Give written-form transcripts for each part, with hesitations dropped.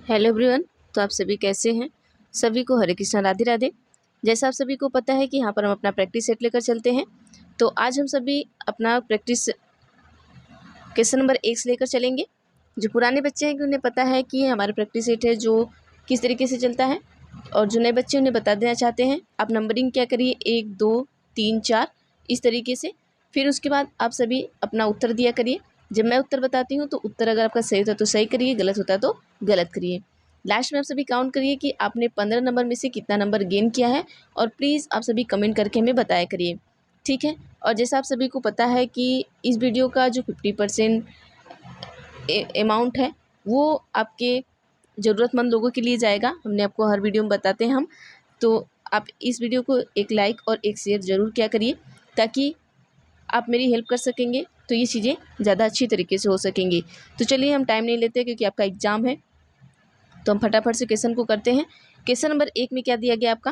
Hello everyone. तो आप सभी कैसे हैं? सभी को हरे कृष्णा राधे राधे। जैसा आप सभी को पता है कि यहाँ पर हम अपना प्रैक्टिस सेट लेकर चलते हैं, तो आज हम सभी अपना प्रैक्टिस क्वेश्चन नंबर 1 से लेकर चलेंगे। जो पुराने बच्चे हैं कि उन्हें पता है कि हमारा प्रैक्टिस सेट है जो किस तरीके से चलता है, और जो नए बच्चे उन्हें बता देना चाहते हैं। आप नंबरिंग क्या करिए 1 2 3 4 इस तरीके से। फिर उसके बाद आप सभी अपना उत्तर दिया करिए। जब मैं उत्तर बताती हूँ तो उत्तर अगर आपका सही होता है तो सही करिए, गलत होता है तो गलत करिए। लास्ट में आप सभी काउंट करिए कि आपने 15 नंबर में से कितना नंबर गेन किया है, और प्लीज़ आप सभी कमेंट करके हमें बताया करिए, ठीक है। और जैसा आप सभी को पता है कि इस वीडियो का जो 50% अमाउंट है वो आपके ज़रूरतमंद लोगों के लिए जाएगा। हमने आपको हर वीडियो में बताते हैं हम, तो आप इस वीडियो को एक लाइक और एक शेयर ज़रूर किया करिए, ताकि आप मेरी हेल्प कर सकेंगे, तो ये चीज़ें ज़्यादा अच्छी तरीके से हो सकेंगी। तो चलिए हम टाइम नहीं लेते क्योंकि आपका एग्ज़ाम है, तो हम फटाफट से क्वेश्चन को करते हैं। क्वेश्चन नंबर 1 में क्या दिया गया आपका?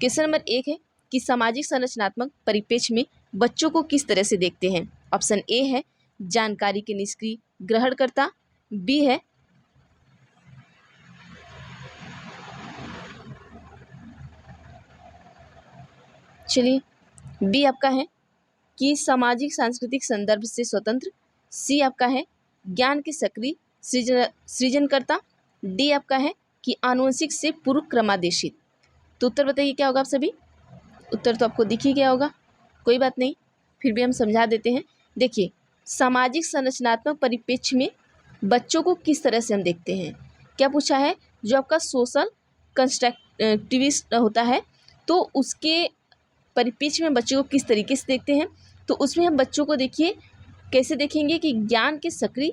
क्वेश्चन नंबर 1 है कि सामाजिक संरचनात्मक परिप्रेक्ष्य में बच्चों को किस तरह से देखते हैं। ऑप्शन ए है जानकारी के निष्क्रिय ग्रहणकर्ता, बी है चलिए बी आपका है कि सामाजिक सांस्कृतिक संदर्भ से स्वतंत्र, सी आपका है ज्ञान के सक्रिय सृजनकर्ता, डी आपका है कि आनुवंशिक से पूर्व क्रमादेशित। तो उत्तर बताइए क्या होगा आप सभी? उत्तर तो आपको दिख ही गया होगा, कोई बात नहीं, फिर भी हम समझा देते हैं। देखिए, सामाजिक संरचनात्मक परिप्रेक्ष्य में बच्चों को किस तरह से हम देखते हैं, क्या पूछा है? जो आपका सोशल कंस्ट्रक्टिविस्ट होता है, तो उसके परिप्रेक्ष्य में बच्चों को किस तरीके से देखते हैं। तो उसमें हम बच्चों को देखिए कैसे देखेंगे कि ज्ञान के सक्रिय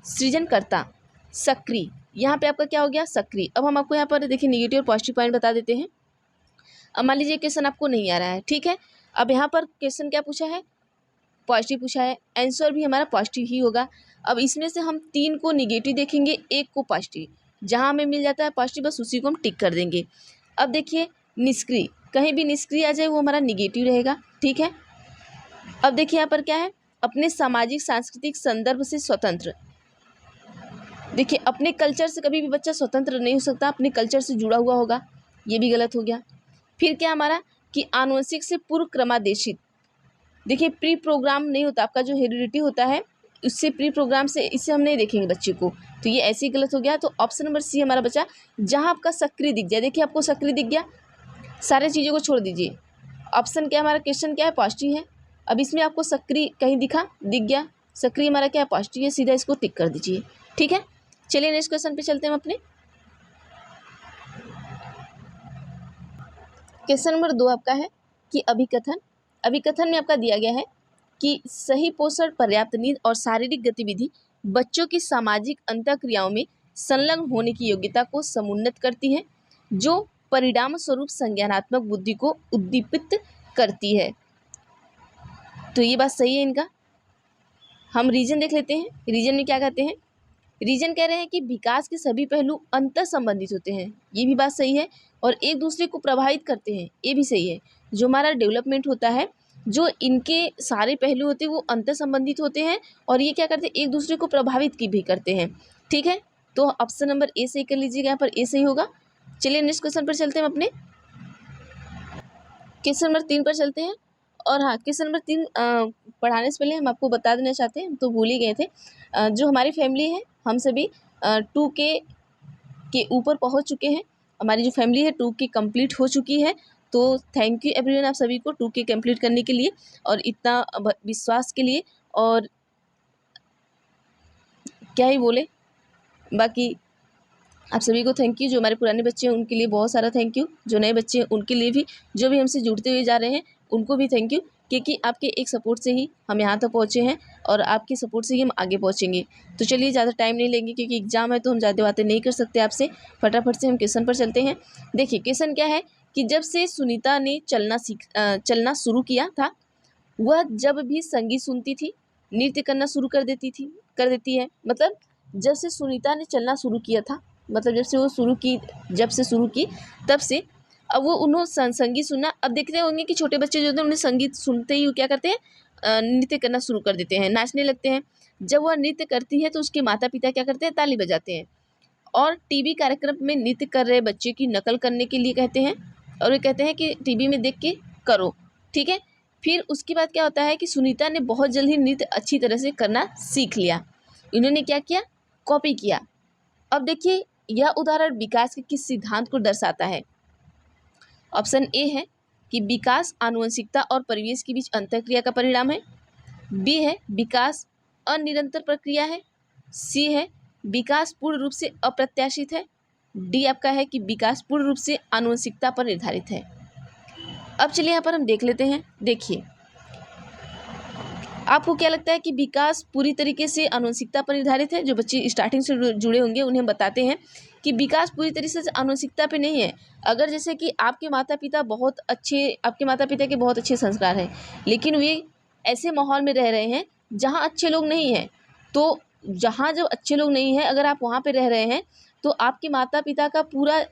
सृजनकर्ता, सक्रिय, यहाँ पे आपका क्या हो गया? सक्रिय। अब हम आपको यहाँ पर देखिए निगेटिव और पॉजिटिव पॉइंट बता देते हैं। अब मान लीजिए क्वेश्चन आपको नहीं आ रहा है, ठीक है। अब यहाँ पर क्वेश्चन क्या पूछा है? पॉजिटिव पूछा है, आंसर भी हमारा पॉजिटिव ही होगा। अब इसमें से हम 3 को निगेटिव देखेंगे, 1 को पॉजिटिव। जहाँ हमें मिल जाता है पॉजिटिव बस उसी को हम टिक कर देंगे। अब देखिए निष्क्रिय, कहीं भी निष्क्रिय आ जाए वो हमारा निगेटिव रहेगा, ठीक है। अब देखिए यहाँ पर क्या है? अपने सामाजिक सांस्कृतिक संदर्भ से स्वतंत्र। देखिए अपने कल्चर से कभी भी बच्चा स्वतंत्र नहीं हो सकता, अपने कल्चर से जुड़ा हुआ होगा, ये भी गलत हो गया। फिर क्या हमारा कि आनुवंशिक से पूर्व क्रमादेशित। देखिए प्री प्रोग्राम नहीं होता, आपका जो हेरिडिटी होता है उससे प्री प्रोग्राम से, इससे हम नहीं देखेंगे बच्चे को, तो ये ऐसे ही गलत हो गया। तो ऑप्शन नंबर सी हमारा बचा, जहाँ आपका सक्रिय दिख जाए। देखिए आपको सक्रिय दिख गया, सारे चीज़ों को छोड़ दीजिए। ऑप्शन क्या हमारा, क्वेश्चन क्या है? पॉजिटिव है। अब इसमें आपको सक्रिय कहीं दिख गया, सक्रिय हमारा क्या है? पॉजिटिव है, सीधा इसको टिक कर दीजिए, ठीक है। चलिए नेक्स्ट क्वेश्चन पे चलते हैं हम अपने। क्वेश्चन नंबर 2 आपका है कि अभिकथन। अभिकथन में आपका दिया गया है कि सही पोषण, पर्याप्त नींद और शारीरिक गतिविधि बच्चों की सामाजिक अंतःक्रियाओं में संलग्न होने की योग्यता को समुन्नत करती है, जो परिणाम स्वरूप संज्ञानात्मक बुद्धि को उद्दीपित करती है। तो ये बात सही है इनका। हम रीजन देख लेते हैं। रीजन में क्या कहते हैं? रीजन कह रहे हैं कि विकास के सभी पहलू अंतर संबंधित होते हैं, ये भी बात सही है, और एक दूसरे को प्रभावित करते हैं, ये भी सही है। जो हमारा डेवलपमेंट होता है, जो इनके सारे पहलू होते हैं वो अंतर संबंधित होते हैं, और ये क्या करते हैं? एक दूसरे को प्रभावित की भी करते हैं, ठीक है। तो ऑप्शन नंबर ए सही कर लीजिएगा, यहाँ पर ए सही होगा। चलिए नेक्स्ट क्वेश्चन पर चलते हैं, हम अपने क्वेश्चन नंबर 3 पर चलते हैं। और हाँ, क्वेश्चन नंबर 3 पढ़ाने से पहले हम आपको बता देना चाहते हैं, तो भूल ही गए थे। जो हमारी फैमिली है, हम सभी 2K के ऊपर पहुंच चुके हैं। हमारी जो फैमिली है 2K कंप्लीट हो चुकी है। तो थैंक यू एवरीवन आप सभी को 2K कंप्लीट करने के लिए और इतना विश्वास के लिए, और क्या ही बोले, बाकी आप सभी को थैंक यू। जो हमारे पुराने बच्चे हैं उनके लिए बहुत सारा थैंक यू, जो नए बच्चे हैं उनके लिए भी, जो भी हमसे जुड़ते हुए जा रहे हैं उनको भी थैंक यू, क्योंकि आपके एक सपोर्ट से ही हम यहाँ तक पहुँचे हैं, और आपके सपोर्ट से ही हम आगे पहुँचेंगे। तो चलिए ज़्यादा टाइम नहीं लेंगे क्योंकि एग्जाम है, तो हम ज़्यादा बातें नहीं कर सकते आपसे। फटाफट से हम क्वेश्चन पर चलते हैं। देखिए क्वेश्चन क्या है कि जब से सुनीता ने चलना शुरू किया था, वह जब भी संगीत सुनती थी नृत्य करना शुरू कर देती है। मतलब जब से सुनीता ने चलना शुरू किया था, मतलब जब से शुरू की तब से अब वो उन्होंने संगीत सुनना, अब देखते होंगे कि छोटे बच्चे जो होते हैं उन्हें संगीत सुनते ही क्या करते हैं? नृत्य करना शुरू कर देते हैं, नाचने लगते हैं। जब वह नृत्य करती है तो उसके माता पिता क्या करते हैं? ताली बजाते हैं। और टीवी कार्यक्रम में नृत्य कर रहे बच्चे की नकल करने के लिए कहते हैं, और ये कहते हैं कि टीवी में देख के करो, ठीक है। फिर उसके बाद क्या होता है कि सुनीता ने बहुत जल्द ही नृत्य अच्छी तरह से करना सीख लिया। इन्होंने क्या किया, कॉपी किया। अब देखिए यह उदाहरण विकास के किस सिद्धांत को दर्शाता है। ऑप्शन ए है कि विकास आनुवंशिकता और परिवेश के बीच अंतःक्रिया का परिणाम है। बी है विकास अनिरंतर प्रक्रिया है। सी है विकास पूर्ण रूप से अप्रत्याशित है। डी आपका है कि विकास पूर्ण रूप से आनुवंशिकता पर निर्धारित है। अब चलिए यहाँ पर हम देख लेते हैं। देखिए आपको क्या लगता है कि विकास पूरी तरीके से आनुवंशिकता पर निर्धारित है? जो बच्चे स्टार्टिंग से जुड़े होंगे उन्हें बताते हैं कि विकास पूरी तरीके से आनुवंशिकता पे नहीं है। अगर जैसे कि आपके माता पिता के बहुत अच्छे संस्कार हैं, लेकिन वे ऐसे माहौल में रह रहे हैं जहाँ अच्छे लोग नहीं हैं, तो जहाँ जो अच्छे लोग नहीं हैं अगर आप वहाँ पे रह रहे हैं तो आपके माता पिता का पूरा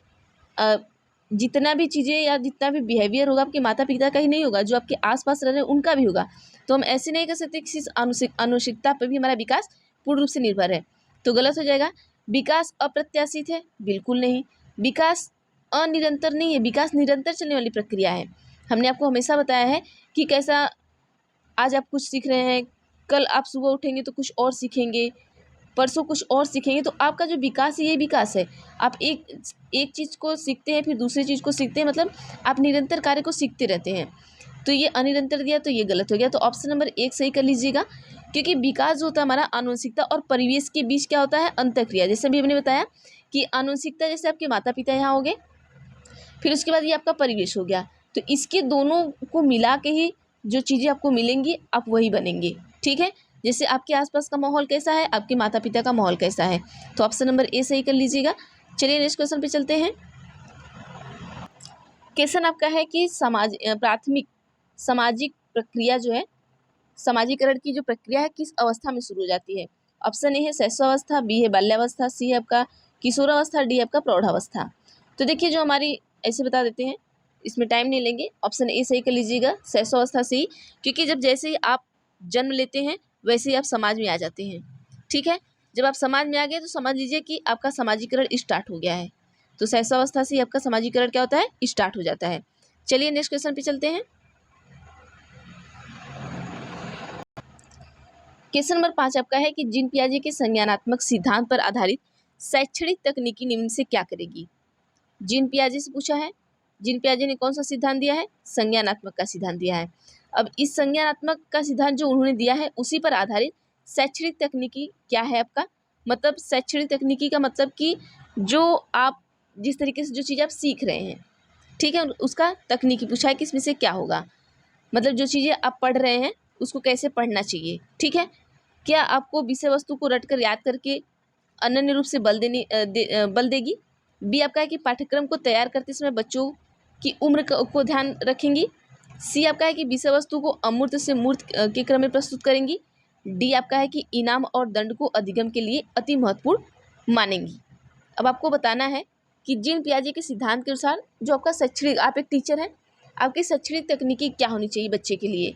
जितना भी चीज़ें या जितना भी बिहेवियर होगा आपके माता पिता का ही नहीं होगा, जो आपके आसपास रह रहे हैं उनका भी होगा। तो हम ऐसे नहीं कर सकते किसी आनुवंशिकता पर भी हमारा विकास पूर्ण रूप से निर्भर है, तो गलत हो जाएगा। विकास अप्रत्याशित है, बिल्कुल नहीं। विकास अनिरंतर नहीं है, विकास निरंतर चलने वाली प्रक्रिया है। हमने आपको हमेशा बताया है कि कैसा आज आप कुछ सीख रहे हैं, कल आप सुबह उठेंगे तो कुछ और सीखेंगे, परसों कुछ और सीखेंगे, तो आपका जो विकास है ये विकास है। आप एक चीज़ को सीखते हैं फिर दूसरी चीज़ को सीखते हैं, मतलब आप निरंतर कार्य को सीखते रहते हैं। तो ये अनिरंतर दिया तो ये गलत हो गया, तो ऑप्शन नंबर 1 सही कर लीजिएगा। क्योंकि विकास जो होता है हमारा आनुवंशिकता और परिवेश के बीच क्या होता है, अंतःक्रिया। जैसे अभी हमने बताया कि आनुवंशिकता जैसे आपके माता पिता यहाँ हो गए, फिर उसके बाद ये आपका परिवेश हो गया, तो इसके दोनों को मिला के ही जो चीज़ें आपको मिलेंगी आप वही बनेंगे, ठीक है। जैसे आपके आसपास का माहौल कैसा है, आपके माता पिता का माहौल कैसा है, तो ऑप्शन नंबर ए सही कर लीजिएगा। चलिए नेक्स्ट क्वेश्चन पे चलते हैं। क्वेश्चन आपका है कि प्राथमिक सामाजिक प्रक्रिया जो है, समाजीकरण की जो प्रक्रिया है किस अवस्था में शुरू हो जाती है। ऑप्शन ए है शैशवावस्था, बी है बाल्यावस्था, सी है आपका किशोरावस्था, डी आपका प्रौढ़ावस्था। तो देखिए जो हमारी ऐसे बता देते हैं, इसमें टाइम नहीं लेंगे, ऑप्शन ए सही कर लीजिएगा, शैशवावस्था से ही। क्योंकि जब जैसे ही आप जन्म लेते हैं वैसे ही आप समाज में आ जाते हैं, ठीक है। जब आप समाज में आ गए तो समझ लीजिए कि आपका समाजीकरण स्टार्ट हो गया है। तो शैशवावस्था से ही आपका समाजीकरण क्या होता है, स्टार्ट हो जाता है। चलिए नेक्स्ट क्वेश्चन पे चलते हैं। क्वेश्चन नंबर 5 आपका है कि जीन पियाजे के संज्ञानात्मक सिद्धांत पर आधारित शैक्षणिक तकनीकी निम्न से क्या करेगी। जीन पियाजे से पूछा है, जीन पियाजे ने कौन सा सिद्धांत दिया है, संज्ञानात्मक का सिद्धांत दिया है। अब इस संज्ञानात्मक का सिद्धांत जो उन्होंने दिया है उसी पर आधारित शैक्षणिक तकनीकी क्या है आपका, मतलब शैक्षणिक तकनीकी का मतलब कि जो आप जिस तरीके से जो चीज़ आप सीख रहे हैं, ठीक है, उसका तकनीकी पूछा है कि इसमें से क्या होगा, मतलब जो चीज़ें आप पढ़ रहे हैं उसको कैसे पढ़ना चाहिए, ठीक है। क्या आपको विषय वस्तु को रटकर याद करके अनन्य रूप से बल देगी। बी आपका है कि पाठ्यक्रम को तैयार करते समय बच्चों की उम्र को ध्यान रखेंगी। सी आपका है कि विषय वस्तु को अमूर्त से मूर्त के क्रम में प्रस्तुत करेंगी। डी आपका है कि इनाम और दंड को अधिगम के लिए अति महत्वपूर्ण मानेंगी। अब आपको बताना है कि जीन पियाजे के सिद्धांत के अनुसार जो आपका शैक्षणिक, आप एक टीचर हैं, आपकी शैक्षणिक तकनीकी क्या होनी चाहिए बच्चे के लिए,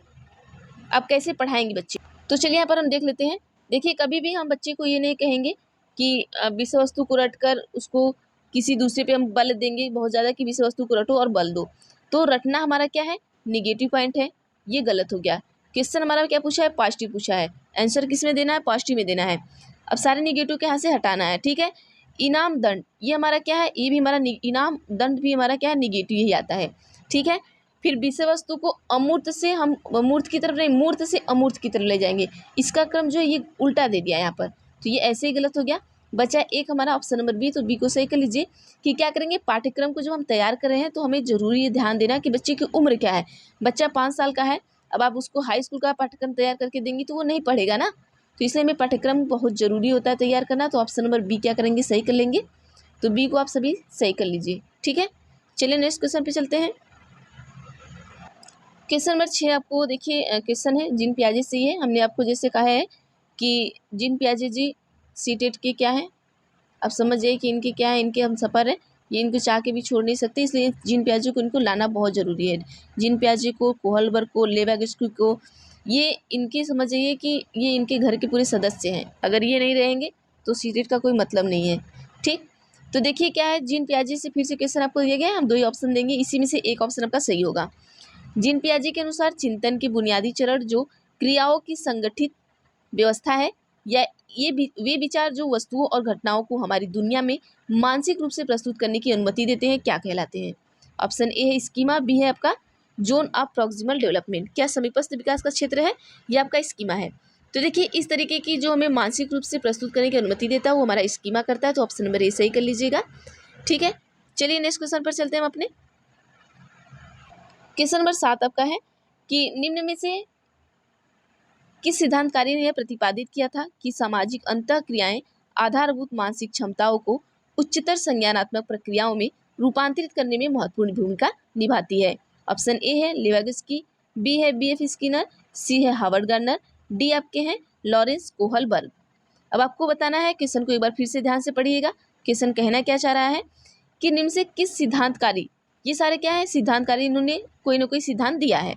आप कैसे पढ़ाएंगे बच्चे। तो चलिए यहाँ पर हम देख लेते हैं। देखिए कभी भी हम बच्चे को ये नहीं कहेंगे कि विषय वस्तु को रटकर उसको किसी दूसरे पे हम बल देंगे बहुत ज़्यादा कि विषय वस्तु को रटो और बल दो। तो रटना हमारा क्या है, निगेटिव पॉइंट है, ये गलत हो गया। क्वेश्चन हमारा क्या पूछा है, पॉजिटिव पूछा है, आंसर किस में देना है, पॉजिटिव में देना है। अब सारे निगेटिव के यहाँ से हटाना है, ठीक है। इनाम दंड ये हमारा क्या है, ये भी हमारा इनाम दंड भी हमारा क्या है, निगेटिव ही आता है, ठीक है। फिर विषय वस्तु को अमूर्त से हम मूर्त की तरफ नहीं, मूर्त से अमूर्त की तरफ ले जाएंगे, इसका क्रम जो है ये उल्टा दे दिया यहाँ पर, तो ये ऐसे ही गलत हो गया। बचा एक हमारा ऑप्शन नंबर बी, तो बी को सही कर लीजिए कि क्या करेंगे, पाठ्यक्रम को जब हम तैयार कर रहे हैं तो हमें जरूरी ये ध्यान देना कि बच्चे की उम्र क्या है। बच्चा 5 साल का है, अब आप उसको हाई स्कूल का पाठ्यक्रम तैयार करके देंगी तो वो नहीं पढ़ेगा ना, तो इसलिए हमें पाठ्यक्रम बहुत ज़रूरी होता है तैयार करना। तो ऑप्शन नंबर बी क्या करेंगे, सही कर लेंगे, तो बी को आप सभी सही कर लीजिए, ठीक है। चलिए नेक्स्ट क्वेश्चन पे चलते हैं। क्वेश्चन नंबर 6 आपको देखिए क्वेश्चन है जीन पियाजे से, ये हमने आपको जैसे कहा है कि जीन पियाजे जी सीटेट के क्या है, अब समझ जाइए कि इनके क्या है, इनके हम सफ़र है, ये इनको चाह के भी छोड़ नहीं सकते, इसलिए जीन पियाजे को इनको लाना बहुत ज़रूरी है। जीन पियाजे को, कोहलबर्ग को, लेवाग्स्की को, ये इनके समझ जाइए कि ये इनके घर के पूरे सदस्य हैं, अगर ये नहीं रहेंगे तो सीटेट का कोई मतलब नहीं है, ठीक। तो देखिए क्या है, जीन पियाजे से फिर से क्वेश्चन आपको दिया गया है, हम 2 ही ऑप्शन देंगे, इसी में से एक ऑप्शन आपका सही होगा। जीन पियाजे के अनुसार चिंतन के बुनियादी चरण जो क्रियाओं की संगठित व्यवस्था है, या वे विचार जो वस्तुओं और घटनाओं को हमारी दुनिया में मानसिक रूप से प्रस्तुत करने की अनुमति देते हैं, क्या कहलाते हैं? ऑप्शन ए है स्कीमा, बी है आपका जोन ऑफ प्रॉक्सिमल डेवलपमेंट, क्या समीपस्थ विकास का क्षेत्र है, यह आपका स्कीमा है। तो देखिए इस तरीके की जो हमें मानसिक रूप से प्रस्तुत करने की अनुमति देता है वो हमारा स्कीमा करता है, तो ऑप्शन नंबर ए सही कर लीजिएगा। ठीक है, चलिए नेक्स्ट क्वेश्चन पर चलते हैं हम अपने। क्वेश्चन नंबर 7 आपका है कि निम्न में से किस सिद्धांतकारी ने यह प्रतिपादित किया था कि सामाजिक अंतःक्रियाएं आधारभूत मानसिक क्षमताओं को उच्चतर संज्ञानात्मक प्रक्रियाओं में रूपांतरित करने में महत्वपूर्ण भूमिका निभाती है? ऑप्शन ए है लेविगस्की, बी है बी एफ स्किनर, सी है हार्वर्ड गार्डनर, डी आपके हैं लॉरेंस कोहलबर्ग। अब आपको बताना है, क्वेश्चन को एक बार फिर से ध्यान से पढ़िएगा। क्वेश्चन कहना क्या चाह रहा है कि निम्न से किस सिद्धांतकारी, ये सारे क्या है सिद्धांतकारी, इन्होंने कोई ना कोई सिद्धांत दिया है,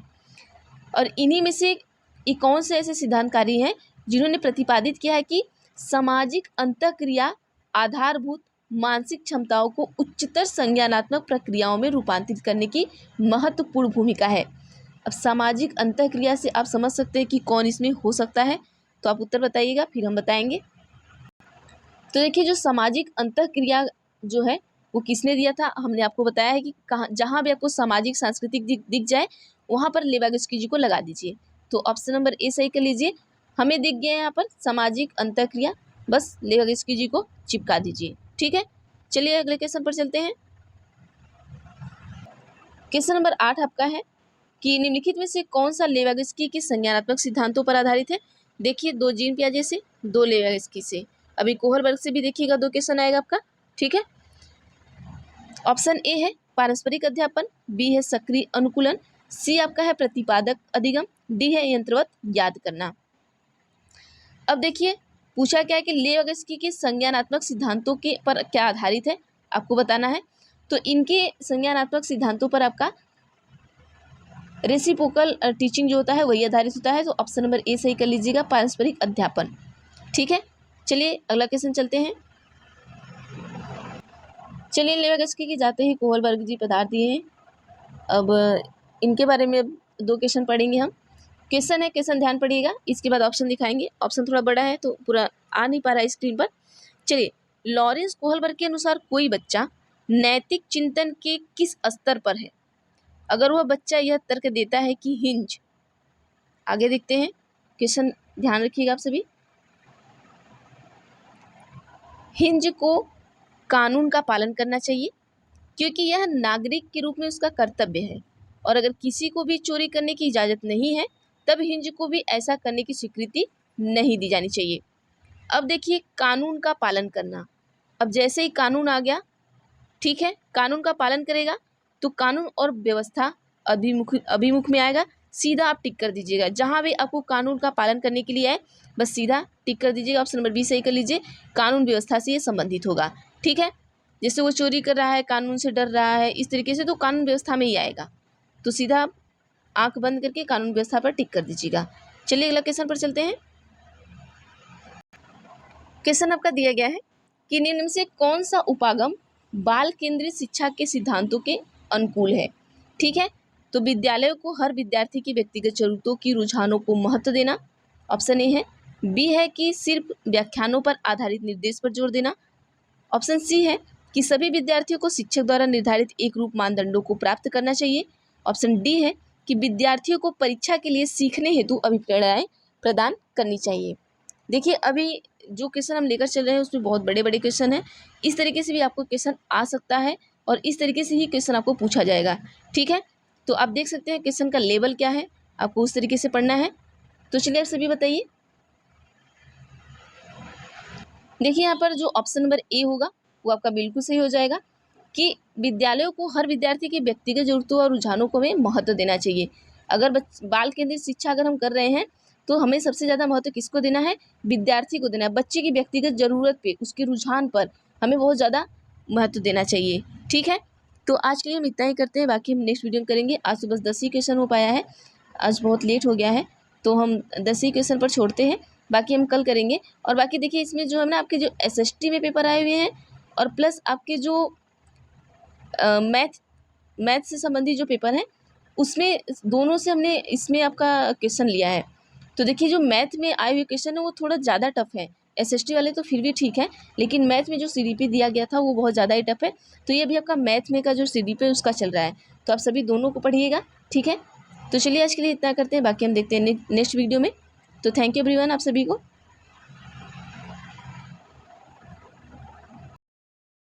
और इन्हीं में से ये कौन से ऐसे सिद्धांतकारी हैं जिन्होंने प्रतिपादित किया है कि सामाजिक अंतःक्रिया आधारभूत मानसिक क्षमताओं को उच्चतर संज्ञानात्मक प्रक्रियाओं में रूपांतरित करने की महत्वपूर्ण भूमिका है। अब सामाजिक अंतःक्रिया से आप समझ सकते हैं कि कौन इसमें हो सकता है, तो आप उत्तर बताइएगा, फिर हम बताएंगे। तो देखिए जो सामाजिक अंतःक्रिया जो है वो किसने दिया था, हमने आपको बताया है कि कहाँ जहाँ भी आपको सामाजिक सांस्कृतिक दिख जाए वहाँ पर लेविगस्की जी को लगा दीजिए। तो ऑप्शन नंबर ए सही कर लीजिए। हमें दिख गया है यहाँ पर सामाजिक अंतःक्रिया, बस लेविगस्की जी को चिपका दीजिए। ठीक है, चलिए अगले क्वेश्चन पर चलते हैं। क्वेश्चन नंबर 8 आपका है कि निम्नलिखित में से कौन सा लेविगस्की के संज्ञानात्मक सिद्धांतों पर आधारित है? देखिए 2 जीन पियाजे से, 2 लेविगस्की से, अभी कोहलबर्ग से भी देखिएगा 2 क्वेश्चन आएगा आपका। ठीक है, ऑप्शन ए है पारस्परिक अध्यापन, बी है सक्रिय अनुकूलन, सी आपका है प्रतिपादक अधिगम, डी है यंत्रवत याद करना। अब देखिए पूछा क्या है कि लेविगस्की के संज्ञानात्मक सिद्धांतों के पर क्या आधारित है, आपको बताना है। तो इनके संज्ञानात्मक सिद्धांतों पर आपका रेसिप्रोकल टीचिंग जो होता है वही आधारित होता है, तो ऑप्शन नंबर ए सही कर लीजिएगा, पारस्परिक अध्यापन। ठीक है, चलिए अगला क्वेश्चन चलते हैं। चलिए लेविगस्की की जाते ही कोहलबर्ग जी पदार्थ दिए हैं, अब इनके बारे में 2 क्वेश्चन पढ़ेंगे हम। क्वेश्चन है, क्वेश्चन ध्यान पढ़िएगा, इसके बाद ऑप्शन दिखाएंगे। ऑप्शन थोड़ा बड़ा है तो पूरा आ नहीं पा रहा है स्क्रीन पर। चलिए, लॉरेंस कोहलबर्ग के अनुसार कोई बच्चा नैतिक चिंतन के किस स्तर पर है? अगर वह बच्चा यह तर्क देता है कि हिंज, आगे देखते हैं क्वेश्चन, ध्यान रखिएगा आप सभी। हिंज को कानून का पालन करना चाहिए क्योंकि यह नागरिक के रूप में उसका कर्तव्य है, और अगर किसी को भी चोरी करने की इजाज़त नहीं है तब हिंज को भी ऐसा करने की स्वीकृति नहीं दी जानी चाहिए। अब देखिए कानून का पालन करना, अब जैसे ही कानून आ गया, ठीक है, कानून का पालन करेगा तो कानून और व्यवस्था अभिमुख में आएगा, सीधा आप टिक कर दीजिएगा। जहाँ भी आपको कानून का पालन करने के लिए आए बस सीधा टिक कर दीजिएगा, ऑप्शन नंबर बी सही कर लीजिए, कानून व्यवस्था से ये संबंधित होगा। ठीक है, जैसे वो चोरी कर रहा है, कानून से डर रहा है, इस तरीके से तो कानून व्यवस्था में ही आएगा, तो सीधा आप आंख बंद करके कानून व्यवस्था पर टिक कर दीजिएगा। चलिए अगला क्वेश्चन पर चलते हैं। क्वेश्चन आपका दिया गया है कि निम्न में से कौन सा उपागम बाल केंद्रित शिक्षा के सिद्धांतों के अनुकूल है? ठीक है, तो विद्यालयों को हर विद्यार्थी की व्यक्तिगत जरूरतों की रुझानों को महत्व देना, ऑप्शन ए है, बी है कि सिर्फ व्याख्यानों पर आधारित निर्देश पर जोर देना, ऑप्शन सी है कि सभी विद्यार्थियों को शिक्षक द्वारा निर्धारित एक रूप मानदंडों को प्राप्त करना चाहिए, ऑप्शन डी है कि विद्यार्थियों को परीक्षा के लिए सीखने हेतु अभिप्रेरणाएं प्रदान करनी चाहिए। देखिए अभी जो क्वेश्चन हम लेकर चल रहे हैं उसमें बहुत बड़े बड़े क्वेश्चन हैं, इस तरीके से भी आपको क्वेश्चन आ सकता है और इस तरीके से ही क्वेश्चन आपको पूछा जाएगा। ठीक है, तो आप देख सकते हैं क्वेश्चन का लेवल क्या है, आपको उस तरीके से पढ़ना है। तो चलिए आप सभी बताइए। देखिए यहाँ पर जो ऑप्शन नंबर ए होगा वो आपका बिल्कुल सही हो जाएगा कि विद्यालयों को हर विद्यार्थी की व्यक्तिगत जरूरतों और रुझानों को में महत्व देना चाहिए। अगर बाल केंद्रित शिक्षा अगर हम कर रहे हैं तो हमें सबसे ज़्यादा महत्व किसको देना है? विद्यार्थी को देना है, बच्चे की व्यक्तिगत ज़रूरत पे, उसके रुझान पर हमें बहुत ज़्यादा महत्व देना चाहिए। ठीक है, तो आज के लिए हम इतना ही करते हैं, बाकी हम नेक्स्ट वीडियो में करेंगे। आज तो बस 10 ही क्वेश्चन हो पाया है, आज बहुत लेट हो गया है तो हम 10 ही क्वेश्चन पर छोड़ते हैं, बाकी हम कल करेंगे। और बाकी देखिए इसमें जो है ना आपके जो SST में पेपर आए हुए हैं और प्लस आपके जो मैथ से संबंधित जो पेपर हैं उसमें दोनों से हमने इसमें आपका क्वेश्चन लिया है। तो देखिए जो मैथ में आए हुए क्वेश्चन है वो थोड़ा ज़्यादा टफ है। एसएसटी वाले तो फिर भी ठीक है, लेकिन मैथ में जो सीडीपी दिया गया था वो बहुत ज़्यादा ही टफ है। तो ये भी आपका मैथ में का जो सीडीपी है उसका चल रहा है, तो आप सभी दोनों को पढ़िएगा, ठीक है। तो चलिए आज के लिए इतना करते हैं, बाकी हम देखते हैं नेक्स्ट वीडियो में। तो थैंक यू एवरीवन आप सभी को।